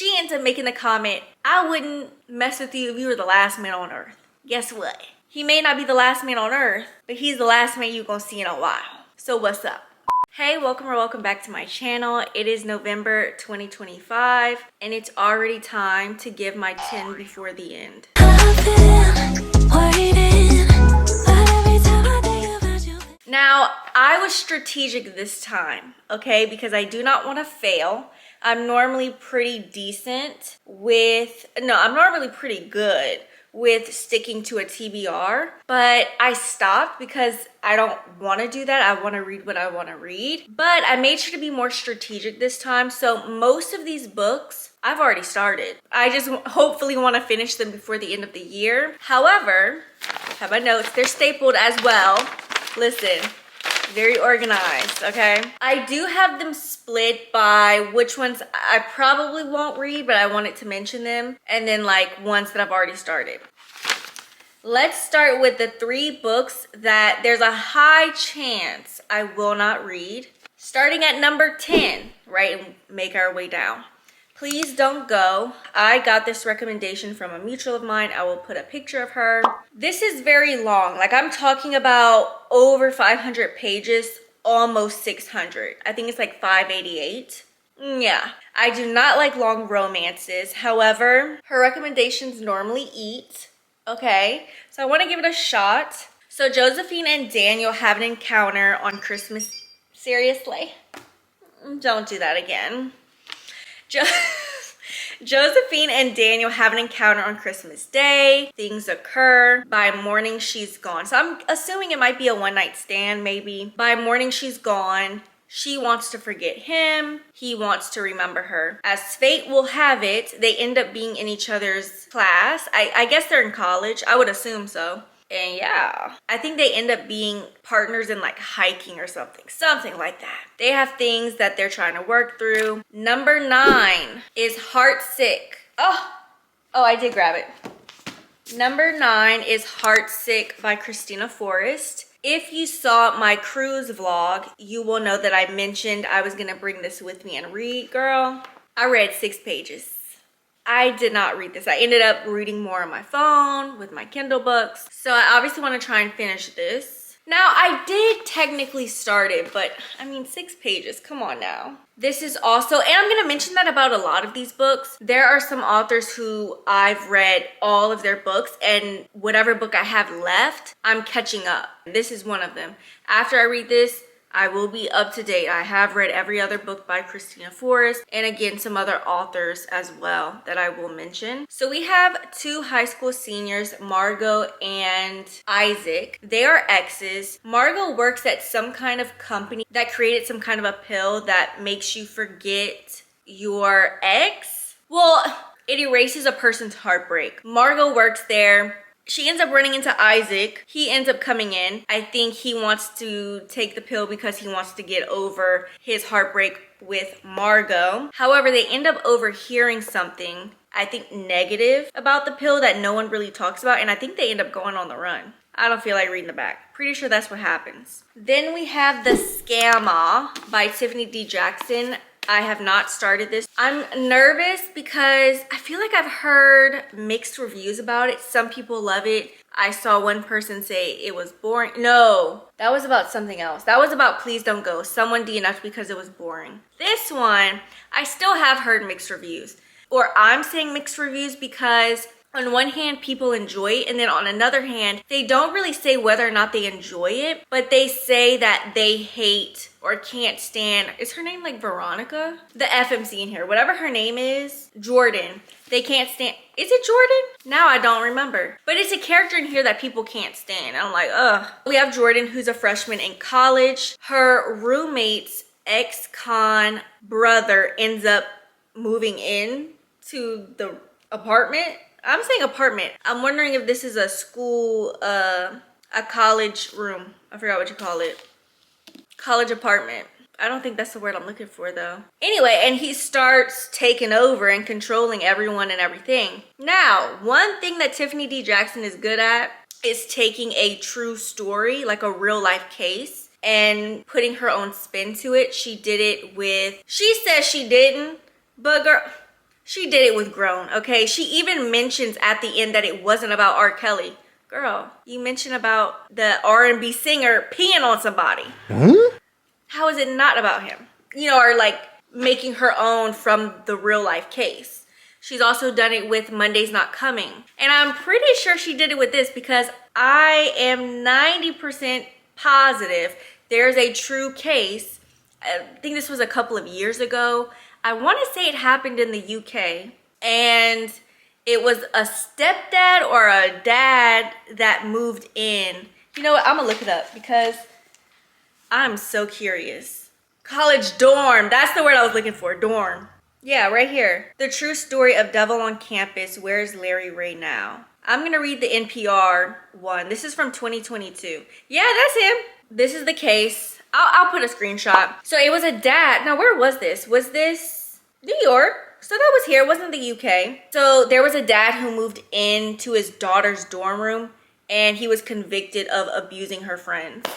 she ends up making the comment, I wouldn't mess with you if you were the last man on earth. Guess what? He may not be the last man on earth, but he's the last man you're gonna see in a while. So what's up? Hey, welcome back to my channel. It is November 2025 and it's already time to give my 10 before the end. Now, I was strategic this time, okay? Because I do not want to fail. I'm normally pretty decent with, no, I'm normally pretty good with sticking to a TBR, but I stopped because I don't want to do that. I want to read what I want to read, but I made sure to be more strategic this time. So most of these books I've already started. I just hopefully want to finish them before the end of the year. However, I have my notes. They're stapled as well. Listen, very organized, okay? I do have them split by which ones I probably won't read, but I wanted to mention them, and then like ones that I've already started. Let's start with the 3 books that there's a high chance I will not read. Starting at number 10, right, and make our way down. Please Don't Go. I got this recommendation from a mutual of mine. I will put a picture of her. This is very long. Like, I'm talking about over 500 pages, almost 600. I think it's like 588. Yeah, I do not like long romances. However, her recommendations normally eat. Okay, so I want to give it a shot. So Josephine and Daniel have an encounter on Christmas. Seriously? Don't do that again. Josephine and Daniel have an encounter on Christmas Day. Things occur. By morning, she's gone. So I'm assuming it might be a one-night stand, maybe. By morning, she's gone. She wants to forget him. He wants to remember her. As fate will have it, they end up being in each other's class. I guess they're in college. I would assume so. And yeah, I think they end up being partners in like hiking or something like that. They have things that they're trying to work through. Number 9 is Heartsick. Oh, I did grab it. Number 9 is Heartsick by Christina Forrest. If you saw my cruise vlog, you will know that I mentioned I was gonna bring this with me and read, girl. I read 6 pages. I did not read this. I ended up reading more on my phone with my Kindle books. So I obviously want to try and finish this. Now, I did technically start it, but I mean, 6 pages, come on now. This is also, and I'm going to mention that about a lot of these books. There are some authors who I've read all of their books, and whatever book I have left, I'm catching up. This is one of them. After I read this, I will be up to date. I have read every other book by Christina Forrest, and again, some other authors as well that I will mention. So we have 2 high school seniors, Margot and Isaac. They are exes. Margot works at some kind of company that created some kind of a pill that makes you forget your ex. Well, it erases a person's heartbreak. Margot works there. She ends up running into Isaac. He ends up coming in. I think he wants to take the pill because he wants to get over his heartbreak with Margot. However, they end up overhearing something, I think negative about the pill that no one really talks about, and I think they end up going on the run. I don't feel like reading the back. Pretty sure that's what happens. Then we have The Scammer by Tiffany D. Jackson. I have not started this. I'm nervous because I feel like I've heard mixed reviews about it. Some people love it. I saw one person say it was boring. No, that was about something else. That was about Please Don't Go. Someone DNF'd because it was boring. This one, I still have heard mixed reviews. Or I'm saying mixed reviews because on one hand, people enjoy it, and then on another hand, they don't really say whether or not they enjoy it, but they say that they hate or can't stand, is her name like Veronica? The FMC in here, whatever her name is, Jordan. They can't stand, is it Jordan? Now I don't remember. But it's a character in here that people can't stand. I'm like, ugh. We have Jordan, who's a freshman in college. Her roommate's ex-con brother ends up moving in to the apartment. I'm saying apartment. I'm wondering if this is a school, a college room. I forgot what you call it. College apartment. I don't think that's the word I'm looking for though. Anyway, and he starts taking over and controlling everyone and everything. Now, one thing that Tiffany D. Jackson is good at is taking a true story, like a real life case, and putting her own spin to it. She did it with, she says she didn't, but girl, She did it with grown, okay? She even mentions at the end that it wasn't about R. Kelly. Girl, you mentioned about the R&B singer peeing on somebody. Huh? How is it not about him? You know, or like making her own from the real life case. She's also done it with Monday's Not Coming. And I'm pretty sure she did it with this because I am 90% positive there's a true case. I think this was a couple of years ago. I want to say it happened in the UK. And it was a stepdad or a dad that moved in. You know what? I'm going to look it up because I'm so curious. College dorm. That's the word I was looking for. Dorm. Yeah, right here. The true story of Devil on Campus. Where's Larry Ray now? I'm going to read the NPR one. This is from 2022. Yeah, that's him. This is the case. I'll put a screenshot. So it was a dad. Now, where was this? Was this New York? So that was here. It wasn't the UK. So there was a dad who moved into his daughter's dorm room and he was convicted of abusing her friends.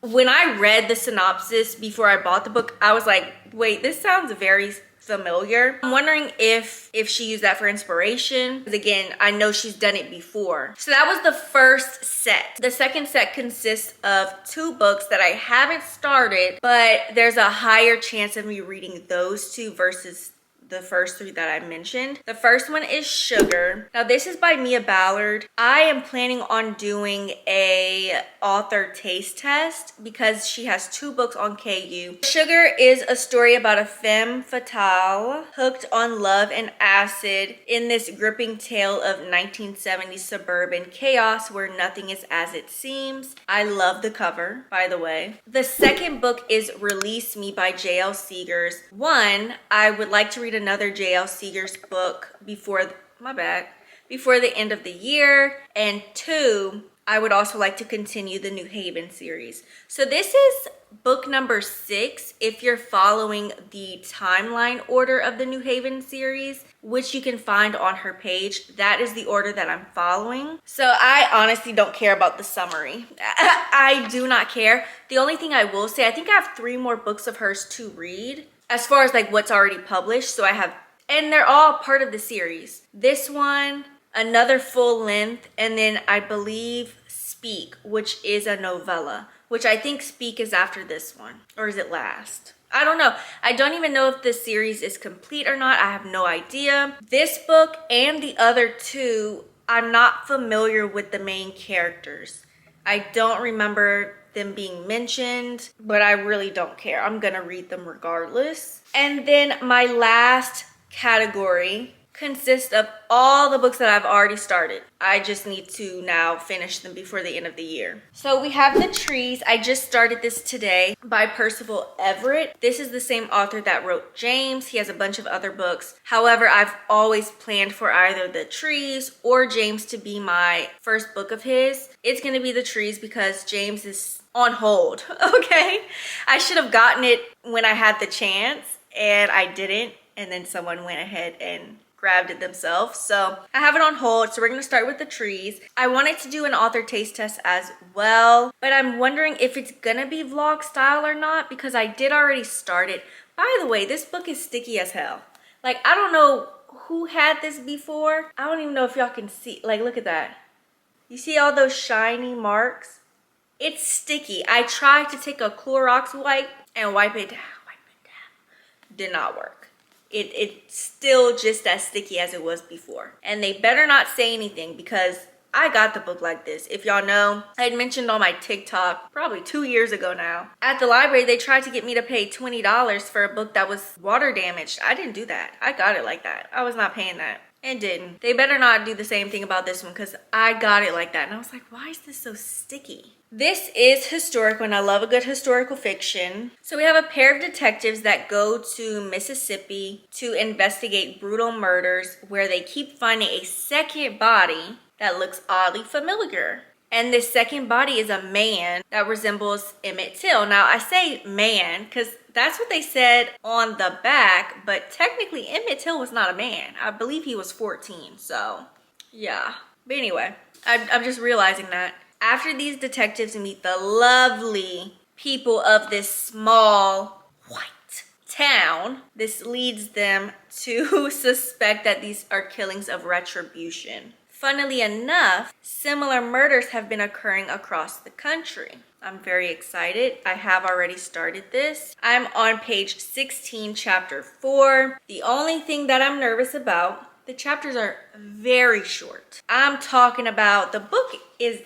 When I read the synopsis before I bought the book, I was like, wait, this sounds very familiar. I'm wondering if she used that for inspiration. Because again, I know she's done it before. So that was the first set. The second set consists of 2 books that I haven't started, but there's a higher chance of me reading those 2 versus the first 3 that I mentioned. The first one is Sugar. Now this is by Mia Ballard. I am planning on doing a author taste test because she has 2 books on KU. Sugar is a story about a femme fatale hooked on love and acid in this gripping tale of 1970s suburban chaos where nothing is as it seems. I love the cover, by the way. The second book is Release Me by J.L. Seegers. One, I would like to read another J.L. Seegers book before the end of the year. And 2, I would also like to continue the New Haven series. So this is book number 6 if you're following the timeline order of the New Haven series, which you can find on her page. That is the order that I'm following. So I honestly don't care about the summary. I do not care. The only thing I will say, I think I have 3 more books of hers to read as far as like what's already published. So I have, and they're all part of the series. This one, another full length, and then I believe Speak, which is a novella, which I think Speak is after this one, or is it last? I don't know. I don't even know if this series is complete or not. I have no idea. This book and the other 2, I'm not familiar with the main characters. I don't remember them being mentioned, but I really don't care. I'm gonna read them regardless. And then my last category consists of all the books that I've already started. I just need to now finish them before the end of the year. So we have The Trees. I just started this today by Percival Everett. This is the same author that wrote James. He has a bunch of other books. However, I've always planned for either The Trees or James to be my first book of his. It's gonna be The Trees because James is on hold, okay? I should have gotten it when I had the chance and I didn't. And then someone went ahead and grabbed it themselves. So I have it on hold. So we're going to start with The Trees. I wanted to do an author taste test as well, but I'm wondering if it's going to be vlog style or not because I did already start it. By the way, this book is sticky as hell. Like, I don't know who had this before. I don't even know if y'all can see. Like, look at that. You see all those shiny marks? It's sticky. I tried to take a Clorox wipe and wipe it down. Did not work. It's still just as sticky as it was before. And they better not say anything because I got the book like this. If y'all know, I had mentioned on my TikTok probably 2 years ago now. At the library, they tried to get me to pay $20 for a book that was water damaged. I didn't do that. I got it like that. I was not paying that. And didn't. They better not do the same thing about this one because I got it like that. And I was like, why is this so sticky? This is historical and I love a good historical fiction. So we have a pair of detectives that go to Mississippi to investigate brutal murders where they keep finding a second body that looks oddly familiar. And this second body is a man that resembles Emmett Till. Now I say man because that's what they said on the back, but technically Emmett Till was not a man. I believe he was 14, so yeah. But anyway, I'm just realizing that. After these detectives meet the lovely people of this small white town. This leads them to suspect that these are killings of retribution. Funnily enough, similar murders have been occurring across the country. I'm very excited. I have already started this. I'm on page 16, chapter 4. The only thing that I'm nervous about, the chapters are very short. I'm talking about the book is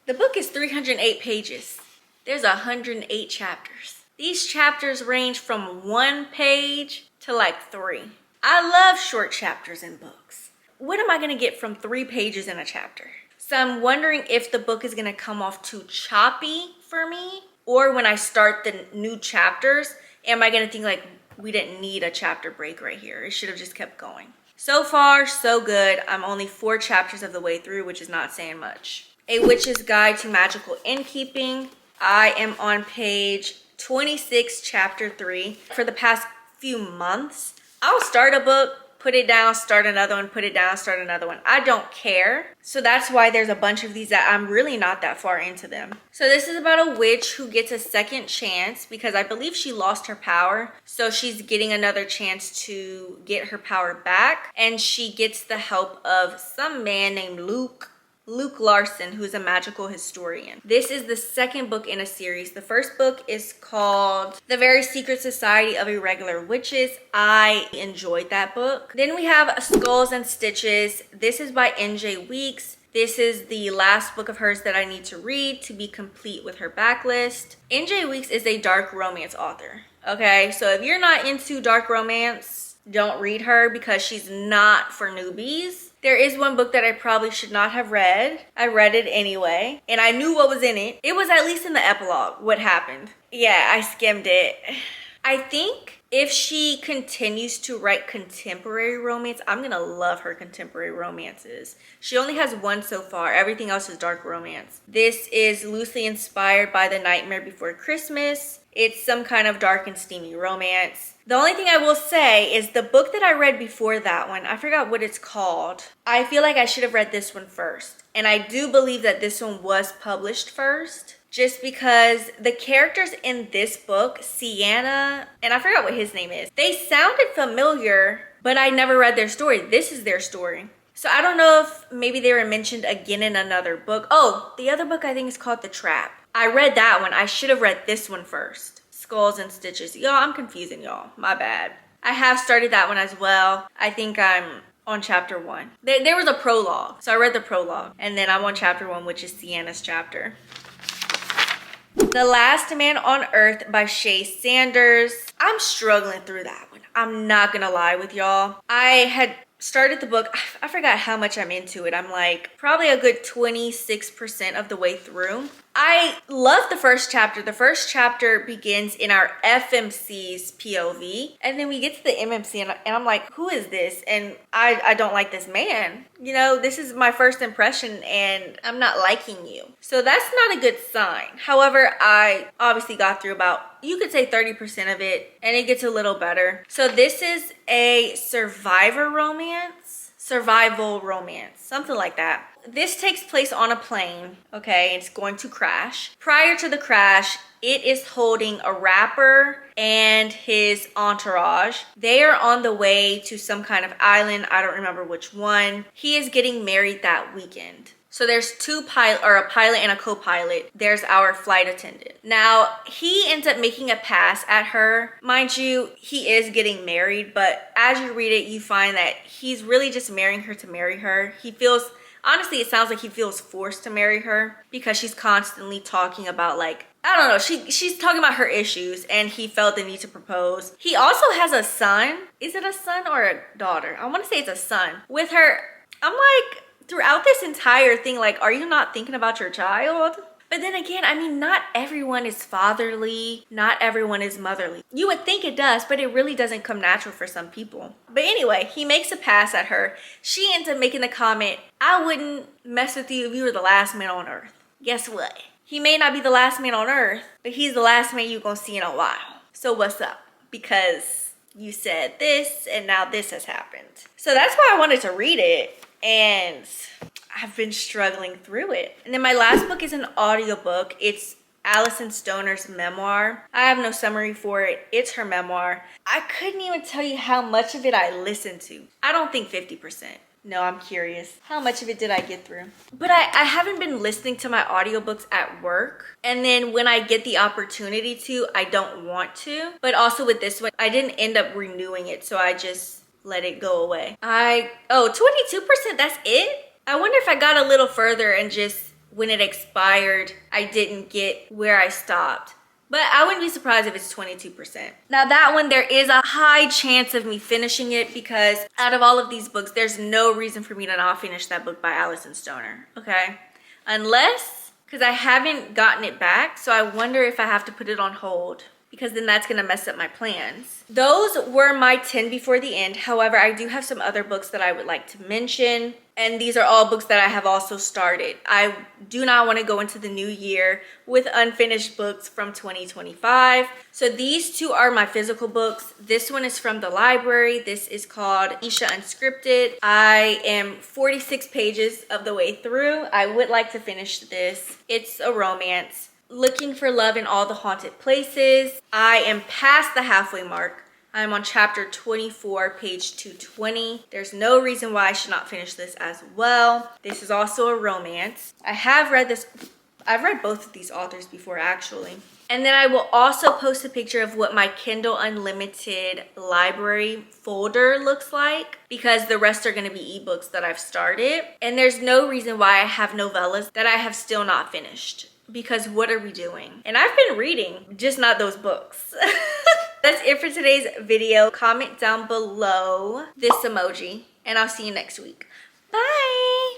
308 pages. There's 108 chapters. These chapters range from 1 page to like 3. I love short chapters in books. What am I gonna get from 3 pages in a chapter? So I'm wondering if the book is gonna come off too choppy for me, or when I start the new chapters, am I gonna think like, we didn't need a chapter break right here. It should have just kept going. So far, so good. I'm only 4 chapters of the way through, which is not saying much. A Witch's Guide to Magical Innkeeping. I am on page 26, chapter 3. For the past few months, I'll start a book, put it down, start another one, put it down, start another one. I don't care. So that's why there's a bunch of these that I'm really not that far into them. So this is about a witch who gets a second chance because I believe she lost her power. So she's getting another chance to get her power back. And she gets the help of some man named Luke Larson, who's a magical historian. This is the second book in a series. The first book is called The Very Secret Society of Irregular Witches. I enjoyed that book. Then we have Skulls and Stitches. This is by N.J. Weeks. This is the last book of hers that I need to read to be complete with her backlist. N.J. Weeks is a dark romance author. Okay, so if you're not into dark romance, don't read her because she's not for newbies. There is one book that I probably should not have read. I read it anyway, and I knew what was in it. It was at least in the epilogue, what happened. Yeah, I skimmed it. I think if she continues to write contemporary romance, I'm gonna love her contemporary romances. She only has 1 so far. Everything else is dark romance. This is loosely inspired by The Nightmare Before Christmas. It's some kind of dark and steamy romance. The only thing I will say is the book that I read before that one, I forgot what it's called. I feel like I should have read this one first. And I do believe that this one was published first. Just because the characters in this book, Sienna, and I forgot what his name is, they sounded familiar, but I never read their story. This is their story. So I don't know if maybe they were mentioned again in another book. Oh, the other book I think is called The Trap. I read that one. I should have read this one first. Skulls and Stitches. Y'all, I'm confusing y'all. My bad. I have started that one as well. I think I'm on chapter 1. There was a prologue. So I read the prologue. And then I'm on chapter 1, which is Sienna's chapter. The Last Man on Earth by Shay Sanders. I'm struggling through that one. I'm not gonna lie with y'all. I had started the book. I forgot how much I'm into it. I'm like probably a good 26% of the way through. I love the first chapter. The first chapter begins in our FMC's POV, and then we get to the MMC, and I'm like, who is this? And I don't like this man. You know, this is my first impression, and I'm not liking you. So that's not a good sign. However, I obviously got through about, you could say 30% of it, and it gets a little better. So this is a survival romance, something like that. This takes place on a plane, okay? It's going to crash. Prior to the crash, it is holding a rapper and his entourage. They are on the way to some kind of island. I don't remember which one. He is getting married that weekend. So there's a pilot and a co-pilot. There's our flight attendant. Now, he ends up making a pass at her. Mind you, he is getting married, but as you read it, you find that he's really just marrying her to marry her. He feels, honestly, it sounds like he feels forced to marry her because she's constantly talking about, like, I don't know, she's talking about her issues, and he felt the need to propose. He also has a son. Is it a son or a daughter? I want to say it's a son. With her, I'm like, throughout this entire thing, like, are you not thinking about your child? But then again, I mean, not everyone is fatherly. Not everyone is motherly. You would think it does, but it really doesn't come natural for some people. But anyway, he makes a pass at her. She ends up making the comment, I wouldn't mess with you if you were the last man on earth. Guess what? He may not be the last man on earth, but he's the last man you're gonna see in a while. So what's up? Because you said this, and now this has happened. So that's why I wanted to read it. And I've been struggling through it. And then my last book is an audiobook. It's Allison Stoner's memoir. I have no summary for it. It's her memoir. I couldn't even tell you how much of it I listened to. I don't think 50%. No, I'm curious. How much of it did I get through? But I haven't been listening to my audiobooks at work. And then when I get the opportunity to, I don't want to. But also with this one, I didn't end up renewing it. So I just let it go away. 22%, that's it? I wonder if I got a little further and just when it expired, I didn't get where I stopped. But I wouldn't be surprised if it's 22%. Now that one, there is a high chance of me finishing it because out of all of these books, there's no reason for me to not finish that book by Allison Stoner, okay? Unless, because I haven't gotten it back, so I wonder if I have to put it on hold because then that's gonna mess up my plans. Those were my 10 before the end. However, I do have some other books that I would like to mention. And these are all books that I have also started. I do not want to go into the new year with unfinished books from 2025. So these two are my physical books. This one is from the library. This is called Isha Unscripted. I am 46 pages of the way through. I would like to finish this. It's a romance. Looking for Love in All the Haunted Places. I am past the halfway mark. I'm on chapter 24, page 220. There's no reason why I should not finish this as well. This is also a romance. I have read this. I've read both of these authors before, actually. And then I will also post a picture of what my Kindle Unlimited library folder looks like because the rest are going to be ebooks that I've started. And there's no reason why I have novellas that I have still not finished. Because what are we doing? And I've been reading, just not those books. That's it for today's video. Comment down below this emoji and I'll see you next week. Bye.